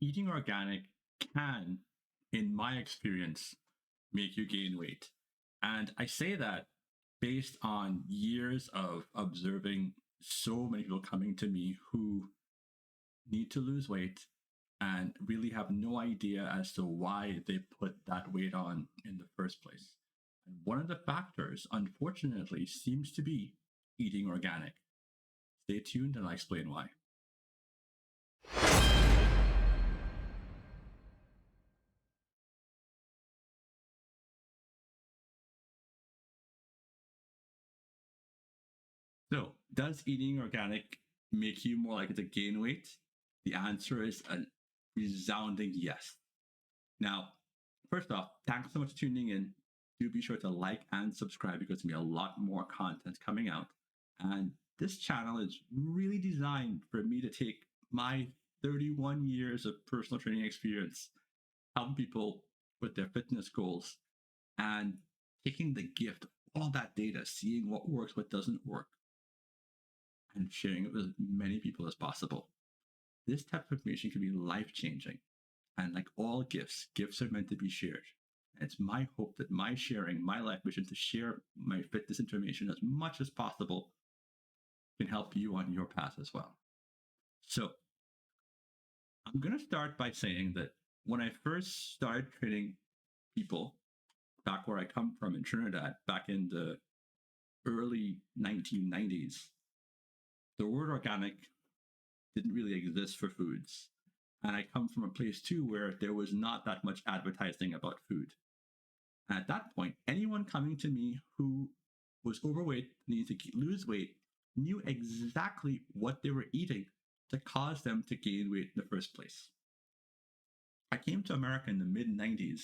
eating organic can, in my experience, make you gain weight. And I say that based on years of observing so many people coming to me who need to lose weight and really have no idea as to why they put that weight on in the first place. And one of the factors, unfortunately, seems to be eating organic. Stay tuned and I'll explain why. So, does eating organic make you more likely to gain weight? The answer is a resounding yes. Now, first off, thanks so much for tuning in. Do be sure to like and subscribe because there's going to be a lot more content coming out. And this channel is really designed for me to take my 31 years of personal training experience, helping people with their fitness goals, and taking the gift of all that data, seeing what works, what doesn't work, and sharing it with as many people as possible. This type of information can be life-changing. And like all gifts, gifts are meant to be shared. And it's my hope that my sharing, my life mission to share my fitness information as much as possible can help you on your path as well. So I'm going to start by saying that when I first started training people back where I come from in Trinidad, back in the early 1990s, the word organic didn't really exist for foods. And I come from a place too where there was not that much advertising about food. And at that point, anyone coming to me who was overweight, needed to lose weight, knew exactly what they were eating to cause them to gain weight in the first place. I came to America in the mid-90s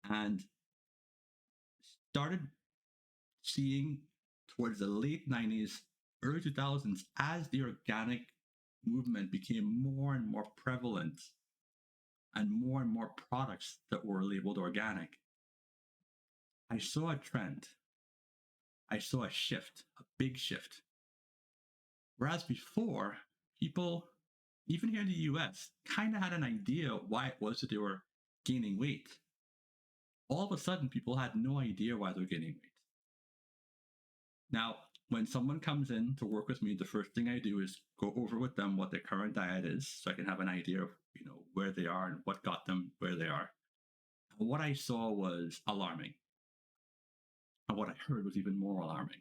and started seeing towards the late 90s, early 2000s, as the organic movement became more and more prevalent and more products that were labeled organic, I saw a trend. I saw a shift, a big shift. Whereas before, people, even here in the US, kind of had an idea why it was that they were gaining weight. All of a sudden, people had no idea why they're gaining weight. Now, when someone comes in to work with me, the first thing I do is go over with them what their current diet is so I can have an idea of, where they are and what got them where they are. And what I saw was alarming. And what I heard was even more alarming.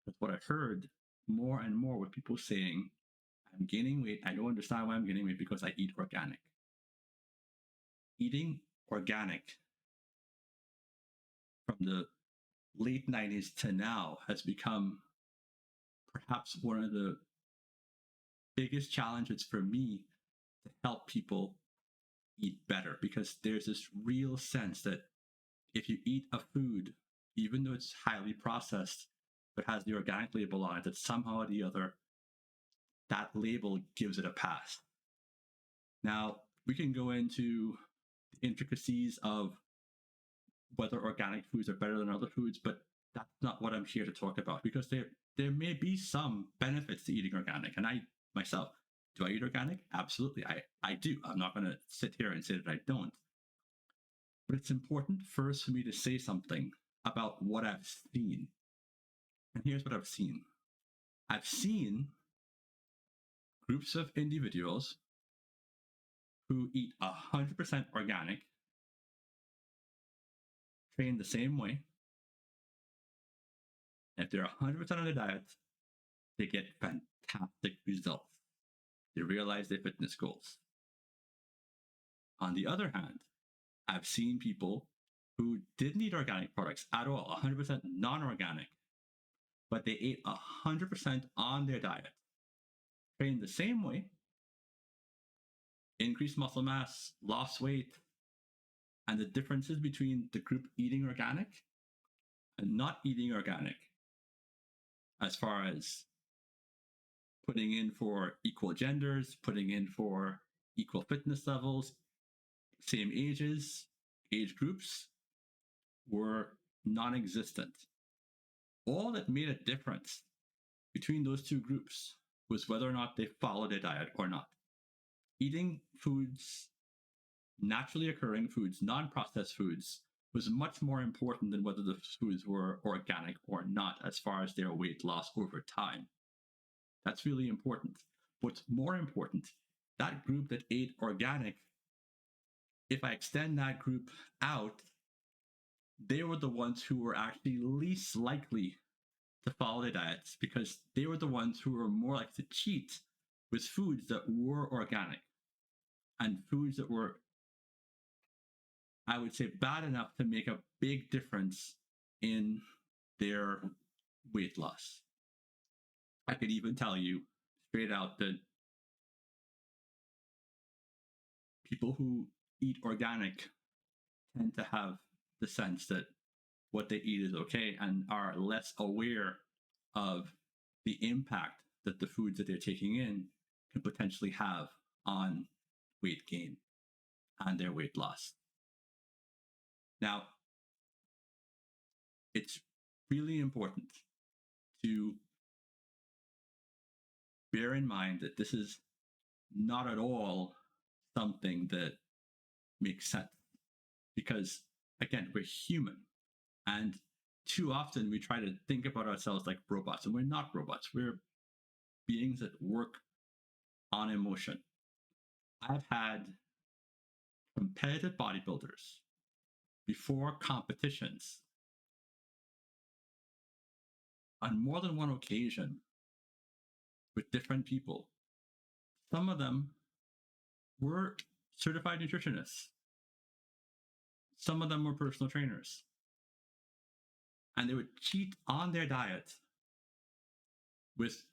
Because what I heard more and more were people saying, I'm gaining weight. I don't understand why I'm gaining weight because I eat organic. Eating organic from the late 90s to now has become perhaps one of the biggest challenges for me to help people eat better, because there's this real sense that if you eat a food, even though it's highly processed, but has the organic label on it, that somehow or the other, that label gives it a pass. Now, we can go into the intricacies of whether organic foods are better than other foods, but that's not what I'm here to talk about, because there may be some benefits to eating organic. And I myself, do I eat organic? Absolutely, I do. I'm not going to sit here and say that I don't. But it's important first for me to say something about what I've seen. And here's what I've seen. I've seen groups of individuals who eat 100% organic, train the same way. If they're 100% on their diet, they get fantastic results. They realize their fitness goals. On the other hand, I've seen people who didn't eat organic products at all, 100% non-organic, but they ate 100% on their diet, trained the same way, increased muscle mass, lost weight, and the differences between the group eating organic and not eating organic, as far as putting in for equal genders, putting in for equal fitness levels, same ages, age groups, were non-existent. All that made a difference between those two groups was whether or not they followed their diet or not. eating foods, naturally occurring foods, non-processed foods, was much more important than whether the foods were organic or not as far as their weight loss over time. That's really important. What's more important, that group that ate organic, if I extend that group out, they were the ones who were actually least likely to follow their diets because they were the ones who were more likely to cheat with foods that were organic and foods that were, I would say, bad enough to make a big difference in their weight loss. I could even tell you straight out that people who eat organic tend to have the sense that what they eat is okay and are less aware of the impact that the foods that they're taking in can potentially have on weight gain and their weight loss. Now, it's really important to bear in mind that this is not at all something that makes sense because, again, we're human. And too often we try to think about ourselves like robots, and we're not robots. We're beings that work on emotion. I've had competitive bodybuilders before competitions on more than one occasion with different people. Some of them were certified nutritionists. Some of them were personal trainers. And they would cheat on their diet with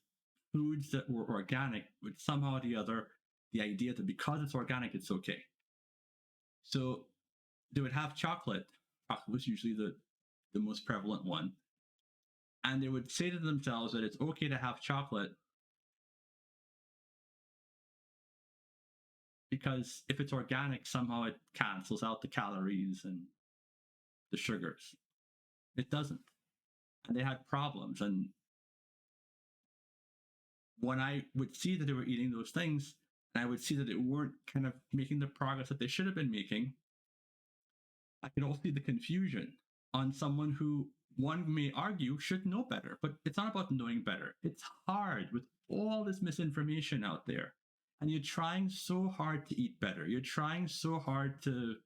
foods that were organic, with somehow or the other, the idea that because it's organic, it's okay. So they would have chocolate. Chocolate was usually the most prevalent one. And they would say to themselves that it's okay to have chocolate because if it's organic, somehow it cancels out the calories and the sugars. It doesn't. And they had problems. And when I would see that they were eating those things, and I would see that they weren't kind of making the progress that they should have been making, I could also see the confusion on someone who one may argue should know better, but it's not about knowing better. It's hard with all this misinformation out there. And you're trying so hard to eat better. You're trying so hard to,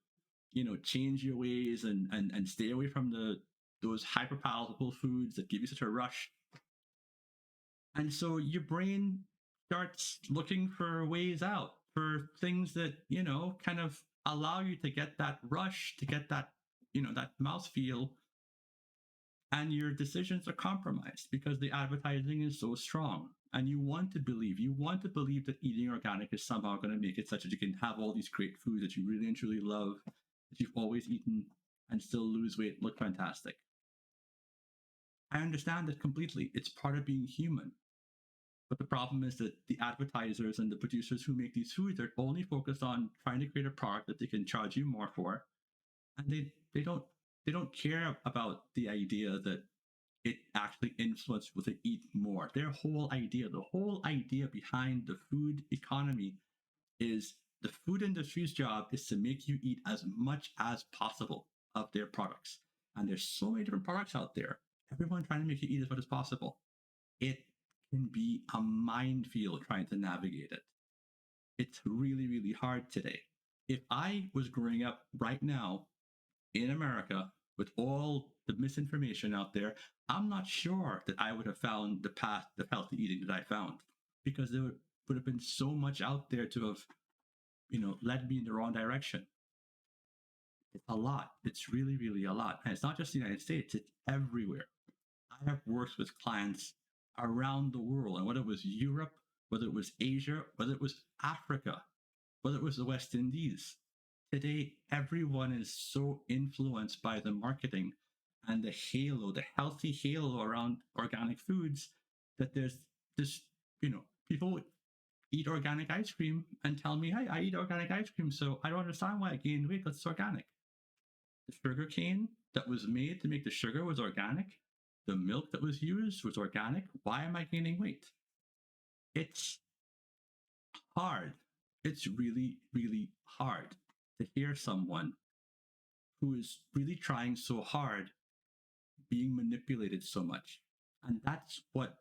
change your ways and stay away from those hyper palatable foods that give you such a rush. And so your brain starts looking for ways out, for things that, kind of allow you to get that rush, to get that, that mouthfeel. And your decisions are compromised because the advertising is so strong. And you want to believe that eating organic is somehow going to make it such that you can have all these great foods that you really and truly love, that you've always eaten, and still lose weight, look fantastic. I understand that completely. It's part of being human. But the problem is that the advertisers and the producers who make these foods are only focused on trying to create a product that they can charge you more for. And they don't care about the idea that it actually influences people to eat more. The whole idea behind the food economy is the food industry's job is to make you eat as much as possible of their products. And there's so many different products out there. Everyone trying to make you eat as much as possible. It can be a minefield trying to navigate it. It's really, really hard today. If I was growing up right now in America with all the misinformation out there, I'm not sure that I would have found the path of healthy eating that I found because there would have been so much out there to have, led me in the wrong direction. It's a lot. It's really, really a lot. And it's not just the United States, it's everywhere. I have worked with clients around the world, and whether it was Europe, whether it was Asia, whether it was Africa, whether it was the West Indies. Today, everyone is so influenced by the marketing and the halo, the healthy halo around organic foods, that there's this, people eat organic ice cream and tell me, hey, I eat organic ice cream, so I don't understand why I gained weight because it's organic. The sugar cane that was made to make the sugar was organic. The milk that was used was organic. Why am I gaining weight? It's hard. it's really, really hard to hear someone who is really trying so hard being manipulated so much. And that's what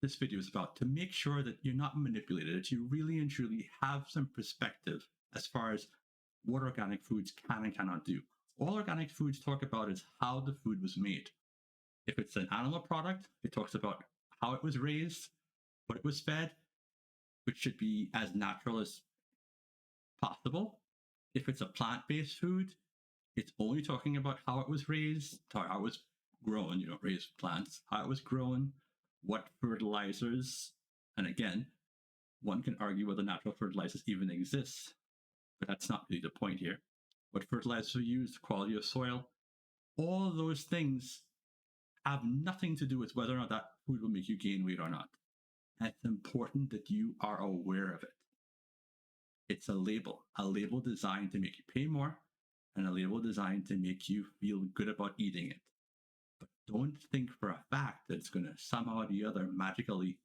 this video is about, to make sure that you're not manipulated, that you really and truly have some perspective as far as what organic foods can and cannot do. All organic foods talk about is how the food was made. If it's an animal product, it talks about how it was raised, what it was fed, which should be as natural as possible. If it's a plant-based food, it's only talking about how it was raised, how it was grown, raised plants, how it was grown, what fertilizers, and again, one can argue whether natural fertilizers even exist, but that's not really the point here. What fertilizers are used, quality of soil, all of those things have nothing to do with whether or not that food will make you gain weight or not. And it's important that you are aware of it. It's a label designed to make you pay more, and a label designed to make you feel good about eating it. But don't think for a fact that it's going to somehow or the other magically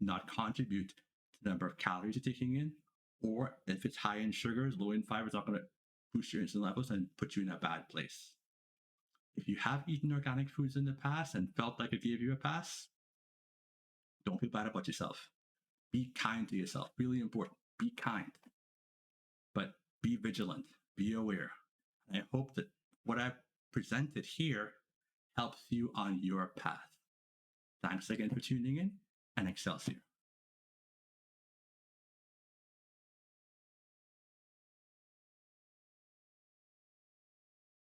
not contribute to the number of calories you're taking in, or if it's high in sugars, low in fiber, it's not going to boost your insulin levels and put you in a bad place. If you have eaten organic foods in the past and felt like it gave you a pass, don't feel bad about yourself. Be kind to yourself. Really important. Be kind. But be vigilant. Be aware. And I hope that what I've presented here helps you on your path. Thanks again for tuning in, and Excelsior.